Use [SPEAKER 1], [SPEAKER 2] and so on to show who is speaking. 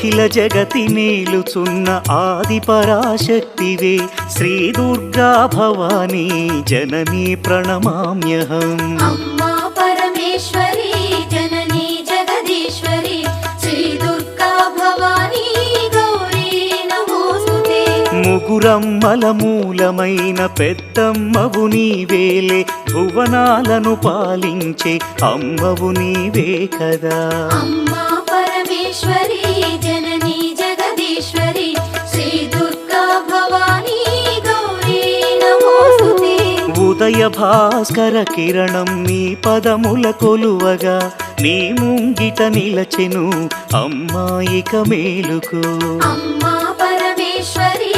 [SPEAKER 1] అఖిల జగతి నేలుచున్న ఆది పరాశక్తివే శ్రీ దుర్గా భవానీ జననీ ప్రణమామ్యహం.
[SPEAKER 2] అమ్మా పరమేశ్వరి జననీ జగదీశ్వరి శ్రీ దుర్గా భవానీ గౌరీ నమోస్తుతే.
[SPEAKER 1] ముగురమ్మల మూలమైన పెద్దమ్మవు నీవేలే భువనాలను పాలించే అమ్మవు నీవే కదా.
[SPEAKER 2] అమ్మా పరమేశ్వరి జననీ జగదీశ్వరి శ్రీ దుర్గా భవానీ గౌరీ నమోస్తుతే.
[SPEAKER 1] ఉదయ భాస్కర కిరణం నీ పదముల కొలువగా నీ ముంగిట నిలచెను అమ్మాయిక మేలుకు.
[SPEAKER 2] అమ్మా పరమేశ్వరి